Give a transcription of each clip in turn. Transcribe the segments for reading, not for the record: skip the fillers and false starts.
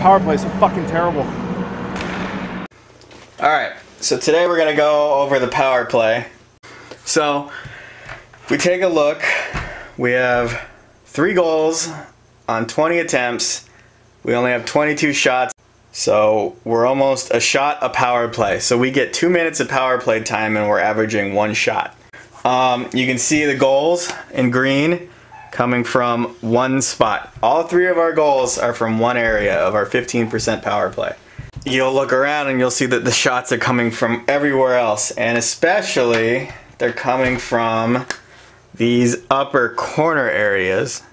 power play is so fucking terrible. Alright, so today we're going to go over the power play. So, if we take a look, we have 3 goals on 20 attempts. We only have 22 shots. So, we're almost a shot a power play. So, we get 2 minutes of power play time and we're averaging 1 shot. You can see the goals in green coming from one spot. All 3 of our goals are from one area of our 15% power play. You'll look around and you'll see that the shots are coming from everywhere else, and especially they're coming from these upper corner areas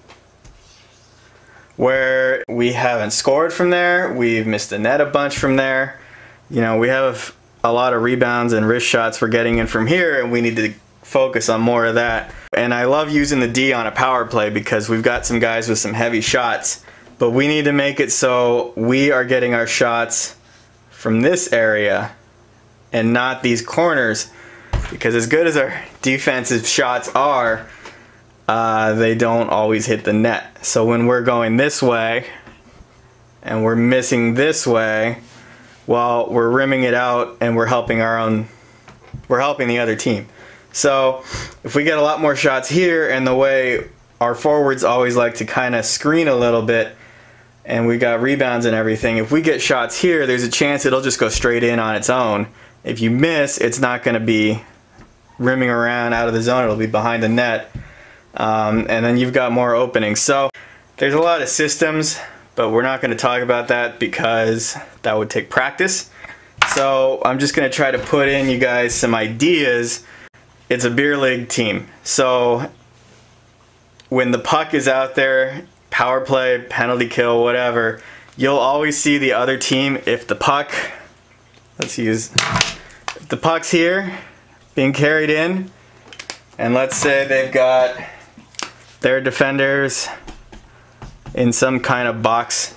where we haven't scored from there. We've missed the net a bunch from there. You know, we have a lot of rebounds and wrist shots we're getting in from here, and we need to focus on more of that. And I love using the D on a power play because we've got some guys with some heavy shots, but we need to make it so we are getting our shots from this area and not these corners, because as good as our defensive shots are, they don't always hit the net. So when we're going this way and we're missing this way, well, we're rimming it out and we're helping the other team. So if we get a lot more shots here, and the way our forwards always like to kind of screen a little bit, and we got rebounds and everything, if we get shots here, there's a chance it'll just go straight in on its own. If you miss, it's not going to be rimming around out of the zone, it'll be behind the net, and then you've got more openings. So there's a lot of systems, but we're not going to talk about that because that would take practice. So I'm just going to try to put in you guys some ideas. It's a beer league team, so when the puck is out there, power play, penalty kill, whatever, you'll always see the other team. If the puck, if the puck's here being carried in, and let's say they've got their defenders in some kind of box,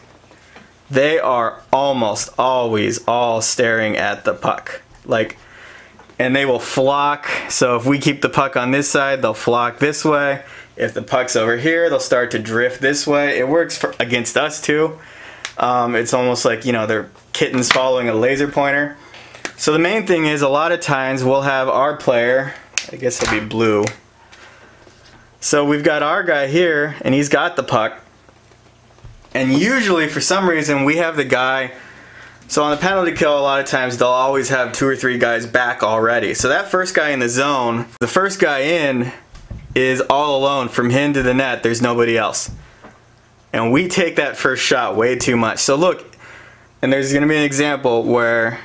they are almost always all staring at the puck, and they will flock. So if we keep the puck on this side, they'll flock this way. If the puck's over here, they'll start to drift this way. It works against us too. It's almost like, you know, they're kittens following a laser pointer. So the main thing is, a lot of times we'll have our player, I guess he'll be blue. So we've got our guy here and he's got the puck. And usually for some reason we have the guy, so on the penalty kill a lot of times they'll always have 2 or 3 guys back already. So that first guy in the zone, the first guy in is all alone. From him to the net, there's nobody else. And we take that first shot way too much. So look, and there's going to be an example where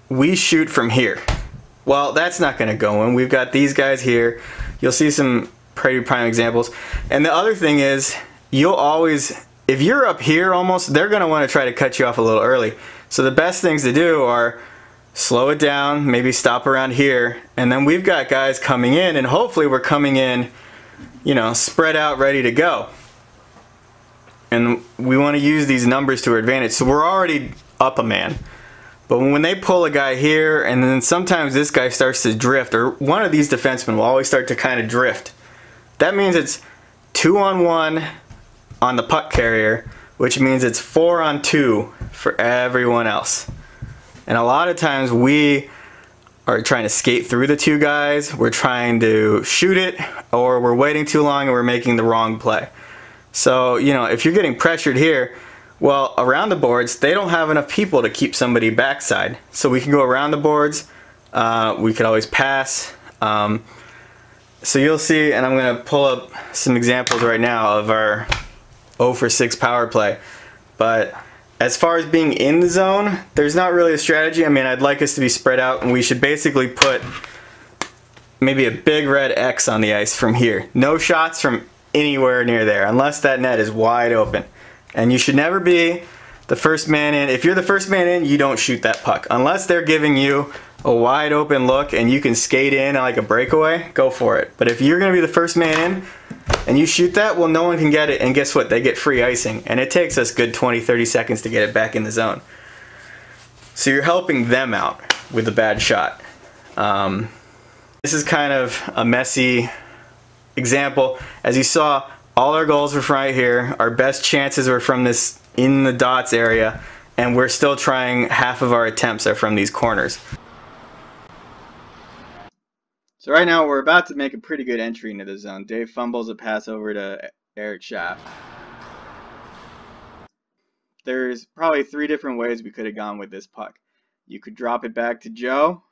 we shoot from here. Well, that's not going to go in. We've got these guys here. You'll see some pretty prime examples. And the other thing is, you'll always, if you're up here almost, they're going to want to try to cut you off a little early. So the best things to do are slow it down, maybe stop around here, and then we've got guys coming in, and hopefully we're coming in, you know, spread out, ready to go. And we want to use these numbers to our advantage. So we're already up a man. But when they pull a guy here, and then sometimes this guy starts to drift, or one of these defensemen will always start to kind of drift, that means it's 2-on-1 on the puck carrier, which means it's 4-on-2 for everyone else. And a lot of times we are trying to skate through the 2 guys, we're trying to shoot it, or we're waiting too long and we're making the wrong play. So, you know, if you're getting pressured here, well, around the boards, they don't have enough people to keep somebody backside. So we can go around the boards, we could always pass. So you'll see, and I'm going to pull up some examples right now of our 0 for 6 power play. But as far as being in the zone, there's not really a strategy. I mean, I'd like us to be spread out, and we should basically put maybe a big red X on the ice from here. No shots from anywhere near there, unless that net is wide open. And you should never be the first man in. If you're the first man in, you don't shoot that puck. Unless they're giving you a wide open look and you can skate in like a breakaway, go for it. But if you're going to be the first man in and you shoot that, well, no one can get it, and guess what? They get free icing, and it takes us good 20-30 seconds to get it back in the zone. So you're helping them out with a bad shot. This is kind of a messy example. As you saw, all our goals were from right here. Our best chances were from this in the dots area, and we're still trying, half of our attempts are from these corners. So right now we're about to make a pretty good entry into the zone. Dave fumbles a pass over to Eric Schaff. There's probably 3 different ways we could have gone with this puck. You could drop it back to Joe.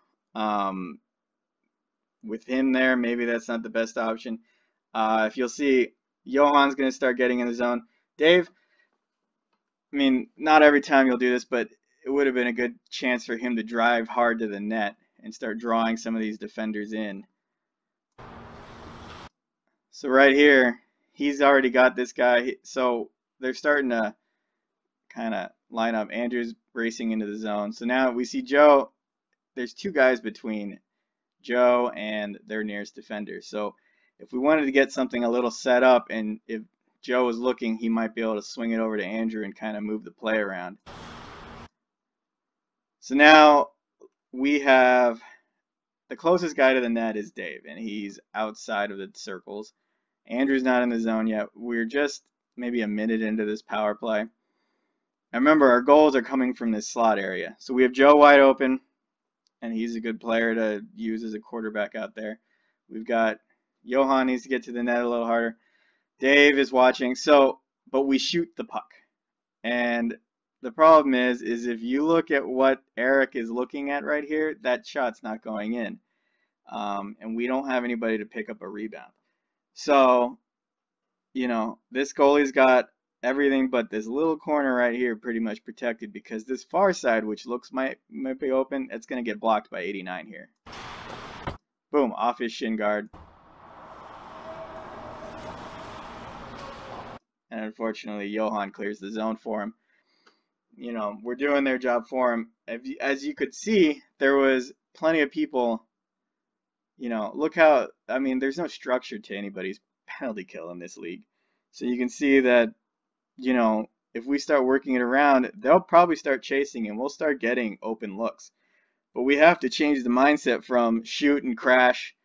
With him there, maybe that's not the best option. If you'll see, Johan's going to start getting in the zone. Dave, I mean, not every time you'll do this, but it would have been a good chance for him to drive hard to the net and start drawing some of these defenders in. So right here, he's already got this guy. So they're starting to kind of line up. Andrew's racing into the zone. So now we see Joe. There's 2 guys between Joe and their nearest defender. So if we wanted to get something a little set up, and if Joe was looking, he might be able to swing it over to Andrew and kind of move the play around. So now we have the closest guy to the net is Dave, and he's outside of the circles. Andrew's not in the zone yet. We're just maybe a minute into this power play. And remember, our goals are coming from this slot area. So we have Joe wide open, and he's a good player to use as a quarterback out there. We've got Johan needs to get to the net a little harder. Dave is watching. So, but we shoot the puck. And the problem is if you look at what Eric is looking at right here, that shot's not going in. And we don't have anybody to pick up a rebound. So, you know, this goalie's got everything but this little corner right here pretty much protected, because this far side, which looks might be open, it's going to get blocked by 89 here. Boom, off his shin guard. And unfortunately, Johan clears the zone for him. You know, we're doing their job for him. As you could see, there was plenty of people. You know, look how, I mean, there's no structure to anybody's penalty kill in this league. So you can see that, you know, if we start working it around, they'll probably start chasing and we'll start getting open looks. But we have to change the mindset from shoot and crash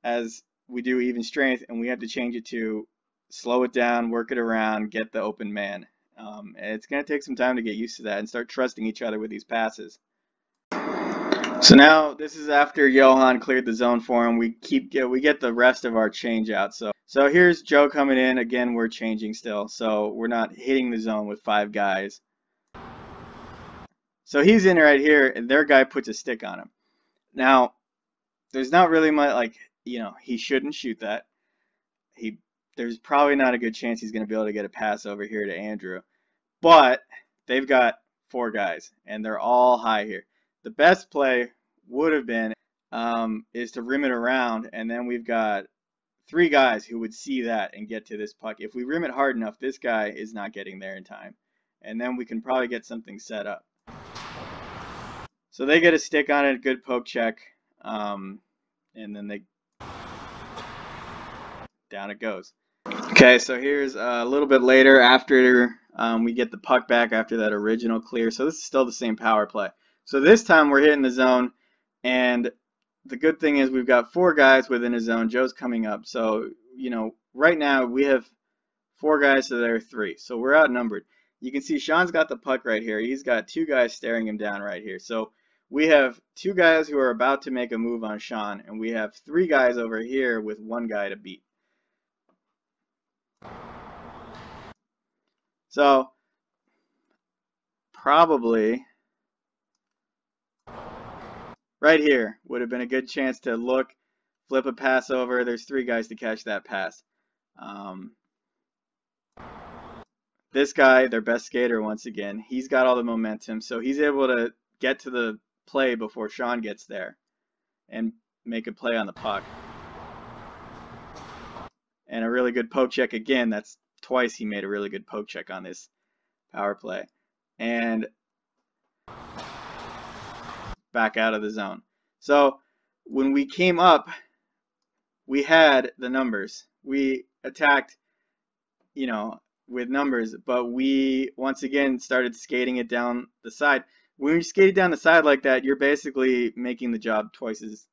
as we do even strength, and we have to change it to slow it down, work it around, get the open man. And it's going to take some time to get used to that and start trusting each other with these passes. So now this is after Johan cleared the zone for him. We get the rest of our change out. So here's Joe coming in. Again, we're changing still. So we're not hitting the zone with 5 guys. So he's in right here, and their guy puts a stick on him. Now, there's not really much, like, you know, he shouldn't shoot that. There's probably not a good chance he's going to be able to get a pass over here to Andrew. But they've got 4 guys, and they're all high here. The best play would have been is to rim it around, and then we've got 3 guys who would see that and get to this puck. If we rim it hard enough, this guy is not getting there in time. And then we can probably get something set up. So they get a stick on it, good poke check, and then down it goes. Okay, so here's a little bit later after we get the puck back after that original clear. So this is still the same power play. So this time we're hitting the zone, and the good thing is we've got 4 guys within a zone. Joe's coming up. So, you know, right now we have 4 guys to their 3. So we're outnumbered. You can see Sean's got the puck right here. He's got 2 guys staring him down right here. So we have 2 guys who are about to make a move on Sean, and we have 3 guys over here with 1 guy to beat. So probably right here would have been a good chance to look, flip a pass over. There's 3 guys to catch that pass. This guy, their best skater once again, he's got all the momentum, so he's able to get to the play before Sean gets there and make a play on the puck. And a really good poke check again. That's twice he made a really good poke check on this power play. And back out of the zone. So when we came up, we had the numbers. We attacked, you know, with numbers, but we once again started skating it down the side. When you skate it down the side like that, you're basically making the job twice as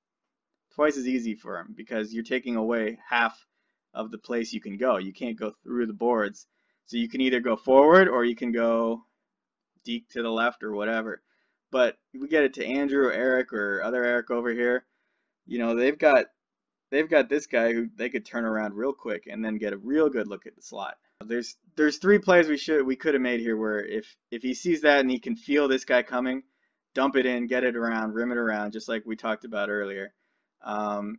easy for him, because you're taking away half of the place you can go. You can't go through the boards. So you can either go forward or you can go deke to the left or whatever. But we get it to Andrew or Eric or other Eric over here. You know, they've got this guy who they could turn around real quick and then get a real good look at the slot. There's 3 plays we could have made here where if he sees that and he can feel this guy coming, dump it in, get it around, rim it around, just like we talked about earlier.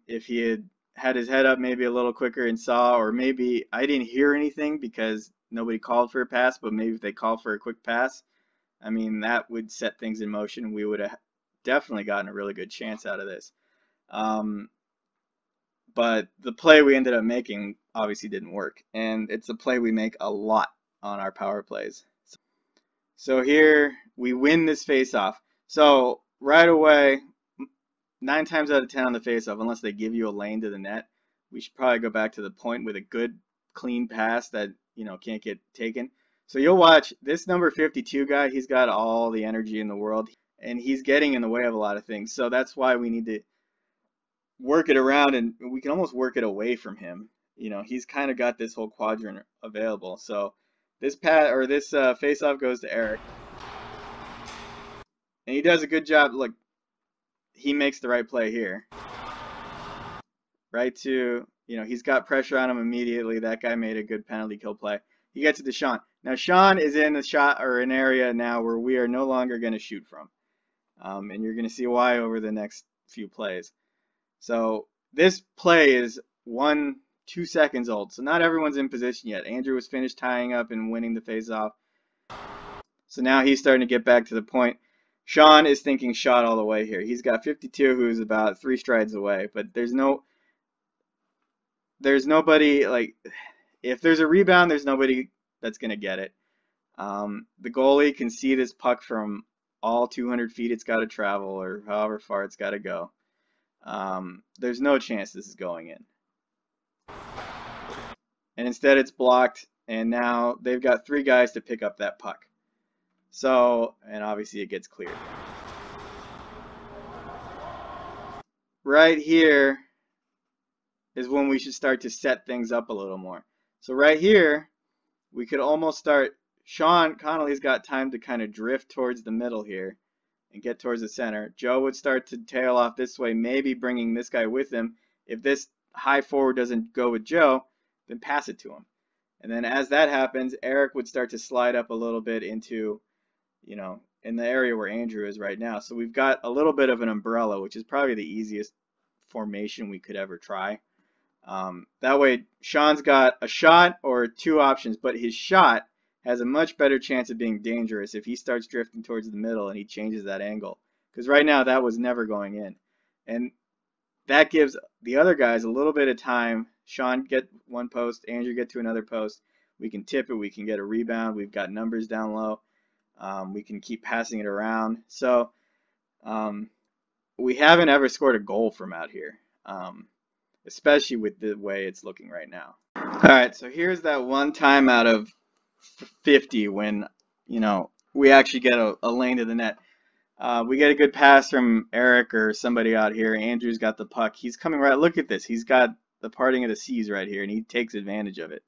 If he had his head up maybe a little quicker and saw, or maybe I didn't hear anything because nobody called for a pass, but maybe if they called for a quick pass, I mean, that would set things in motion. We would have definitely gotten a really good chance out of this. But the play we ended up making obviously didn't work, and it's a play we make a lot on our power plays. So here we win this face-off. So right away, 9 times out of 10 on the face-off, unless they give you a lane to the net, we should probably go back to the point with a good, clean pass that, you know, can't get taken. So you'll watch this number 52 guy. He's got all the energy in the world, and he's getting in the way of a lot of things. So that's why we need to work it around, and we can almost work it away from him. You know, he's kind of got this whole quadrant available. So this face-off goes to Eric, and he does a good job. Look, he makes the right play here. Right to, you know, he's got pressure on him immediately. That guy made a good penalty kill play. He gets it to Sean. Now Sean is in a shot or an area now where we are no longer going to shoot from, and you're going to see why over the next few plays. So this play is 1-2 seconds old. So not everyone's in position yet. Andrew was finished tying up and winning the face-off. So now he's starting to get back to the point. Sean is thinking shot all the way here. He's got 52, who's about 3 strides away. But there's nobody, like, if there's a rebound, there's nobody that's going to get it. The goalie can see this puck from all 200 feet it's got to travel, or however far it's got to go. There's no chance this is going in. And instead it's blocked, and now they've got 3 guys to pick up that puck. So, and obviously it gets cleared. Right here is when we should start to set things up a little more. So right here, we could almost start, Sean Connolly's got time to kind of drift towards the middle here and get towards the center. Joe would start to tail off this way, maybe bringing this guy with him. If this high forward doesn't go with Joe, then pass it to him. And then as that happens, Eric would start to slide up a little bit into, you know, in the area where Andrew is right now. So we've got a little bit of an umbrella, which is probably the easiest formation we could ever try. That way, Sean's got a shot or 2 options, but his shot has a much better chance of being dangerous if he starts drifting towards the middle and he changes that angle. Because right now, that was never going in. And that gives the other guys a little bit of time. Sean get one post, Andrew get to another post. We can tip it, we can get a rebound. We've got numbers down low. We can keep passing it around. So we haven't ever scored a goal from out here, especially with the way it's looking right now. All right, so here's that one time out of 50 when, you know, we actually get a lane to the net. We get a good pass from Eric or somebody out here. Andrew's got the puck. He's coming right. Look at this. He's got the parting of the seas right here, and he takes advantage of it.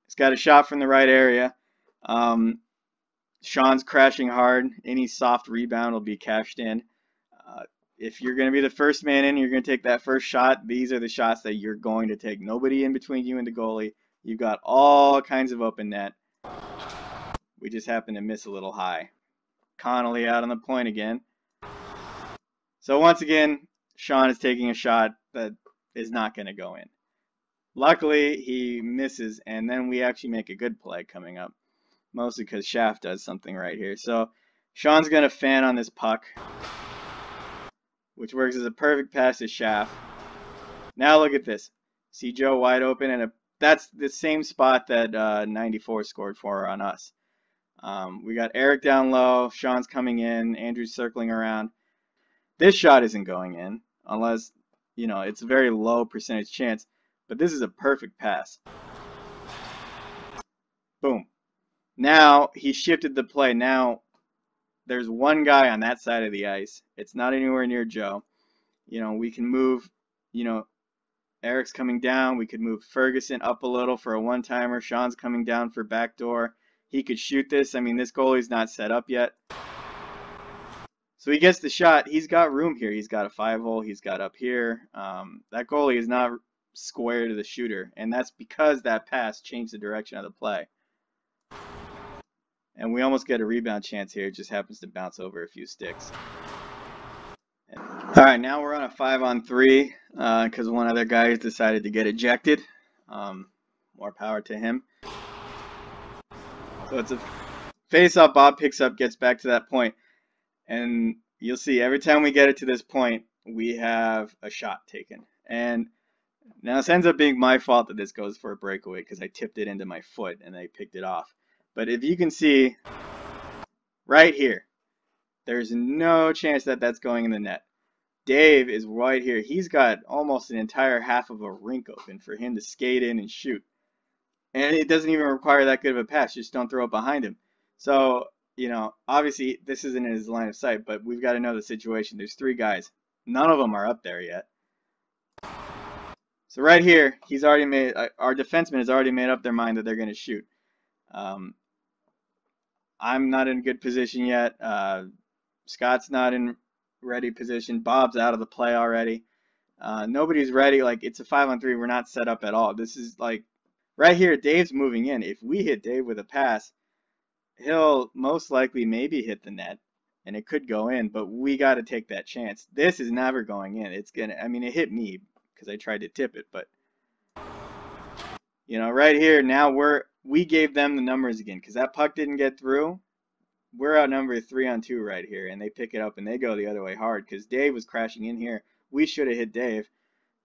He's got a shot from the right area. Sean's crashing hard. Any soft rebound will be cashed in. If you're going to be the first man in, you're going to take that first shot. These are the shots that you're going to take. Nobody in between you and the goalie. You've got all kinds of open net. We just happen to miss a little high. Connolly out on the point again. So once again, Sean is taking a shot that is not going to go in. Luckily, he misses, and then we actually make a good play coming up. Mostly because Shaft does something right here. So Sean's going to fan on this puck, which works as a perfect pass to Shaft. Now look at this. See Joe wide open, and that's the same spot that 94 scored for on us. We got Eric down low. Sean's coming in. Andrew's circling around. This shot isn't going in unless, you know, it's a very low percentage chance. But this is a perfect pass. Boom. Now he shifted the play. Now there's one guy on that side of the ice. It's not anywhere near Joe. You know, we can move, you know, Eric's coming down. We could move Ferguson up a little for a one-timer. Sean's coming down for backdoor. He could shoot this. I mean, this goalie's not set up yet. So he gets the shot. He's got room here. He's got a 5-hole. He's got up here. That goalie is not square to the shooter, and that's because that pass changed the direction of the play. And we almost get a rebound chance here. It just happens to bounce over a few sticks. All right, now we're on a 5-on-3 because one other guy has decided to get ejected. More power to him. So it's a face-off. Bob picks up, gets back to that point. And you'll see every time we get it to this point, we have a shot taken. And now this ends up being my fault that this goes for a breakaway because I tipped it into my foot and they picked it off. But if you can see right here, there's no chance that that's going in the net. Dave is right here. He's got almost an entire half of a rink open for him to skate in and shoot. And it doesn't even require that good of a pass. Just don't throw it behind him. So, you know, obviously this isn't in his line of sight, but we've got to know the situation. There's 3 guys. None of them are up there yet. So right here, he's already made, our defenseman has already made up their mind that they're going to shoot. I'm not in a good position yet. Scott's not in ready position. Bob's out of the play already. Nobody's ready. Like, it's a 5-on-3. We're not set up at all. This is like right here. Dave's moving in. If we hit Dave with a pass, he'll most likely maybe hit the net, and it could go in. But we got to take that chance. This is never going in. It's gonna. I mean, it hit me because I tried to tip it, but you know, right here now we gave them the numbers again because that puck didn't get through. We're outnumbered 3-on-2 right here, and they pick it up and they go the other way hard because Dave was crashing in here. We should have hit Dave.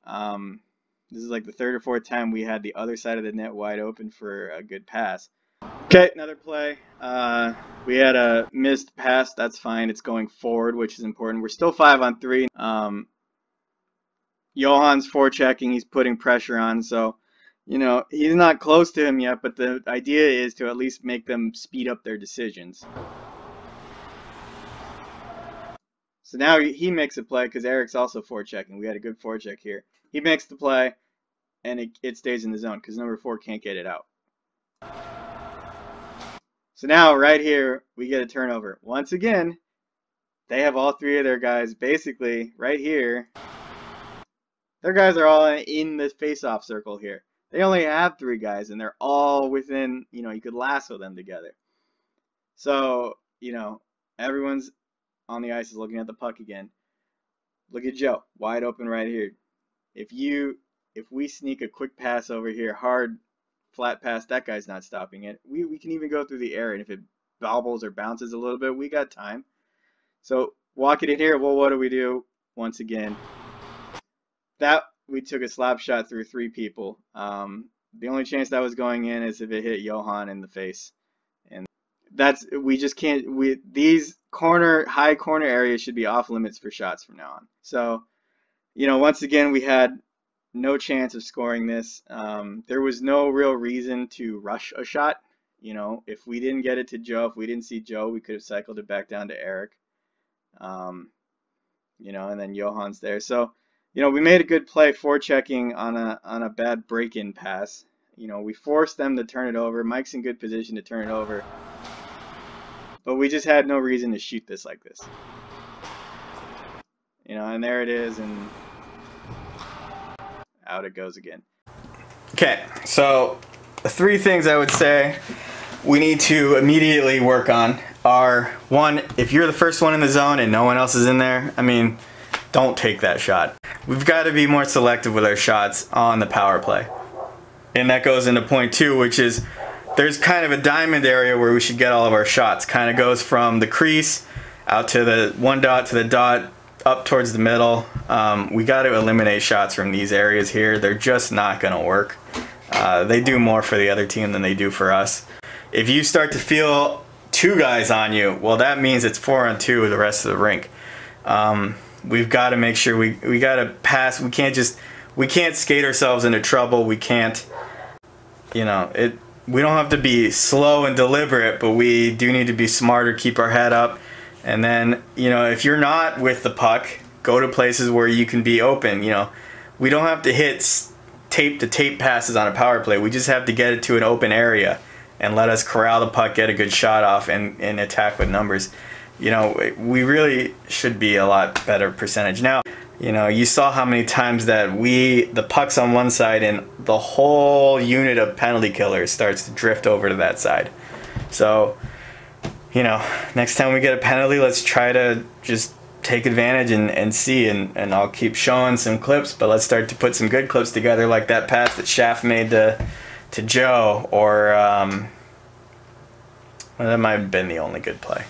This is like the 3rd or 4th time we had the other side of the net wide open for a good pass. Okay, another play. We had a missed pass. That's fine. It's going forward, which is important. We're still 5-on-3. Johan's forechecking. He's putting pressure on, so you know, he's not close to him yet, but the idea is to at least make them speed up their decisions. So now he makes a play because Eric's also forechecking. We had a good forecheck here. He makes the play, and it stays in the zone because number 4 can't get it out. So now right here, we get a turnover. Once again, they have all 3 of their guys basically right here. Their guys are all in the face-off circle here. They only have 3 guys, and they're all within, you know, you could lasso them together. So, you know, everyone's on the ice is looking at the puck again. Look at Joe, wide open right here. If we sneak a quick pass over here, hard, flat pass, that guy's not stopping it. We can even go through the air, and if it bobbles or bounces a little bit, we got time. So, walk it in here. Well, what do we do? Once again, we took a slap shot through 3 people. The only chance that was going in is if it hit Johan in the face. And we just can't, these high corner areas should be off limits for shots from now on. So, you know, once again, we had no chance of scoring this. There was no real reason to rush a shot. You know, if we didn't get it to Joe, if we didn't see Joe, we could have cycled it back down to Eric. You know, and then Johan's there. So, you know, we made a good play forechecking on a bad break-in pass. You know, we forced them to turn it over. Mike's in good position to turn it over. But we just had no reason to shoot this like this. You know, and there it is, and out it goes again. Okay, so the 3 things I would say we need to immediately work on are, 1, if you're the first one in the zone and no one else is in there, I mean, don't take that shot. We've got to be more selective with our shots on the power play. And that goes into point 2, which is there's kind of a diamond area where we should get all of our shots. Kind of goes from the crease out to the 1 dot to the dot, up towards the middle. We got to eliminate shots from these areas here. They're just not going to work. They do more for the other team than they do for us. If you start to feel 2 guys on you, well, that means it's 4-on-2 with the rest of the rink. We've got to make sure we got to pass. We can't skate ourselves into trouble. We can't, you know, we don't have to be slow and deliberate, but we do need to be smarter, keep our head up. And then, you know, if you're not with the puck, go to places where you can be open. You know, we don't have to hit tape to tape passes on a power play. We just have to get it to an open area and let us corral the puck, get a good shot off, and attack with numbers. You know, we really should be a lot better percentage. Now, you know, you saw how many times that the puck's on one side and the whole unit of penalty killers starts to drift over to that side. So, you know, next time we get a penalty, let's try to just take advantage and see, and I'll keep showing some clips, but let's start to put some good clips together, like that pass that Schaff made to Joe, or well, that might have been the only good play.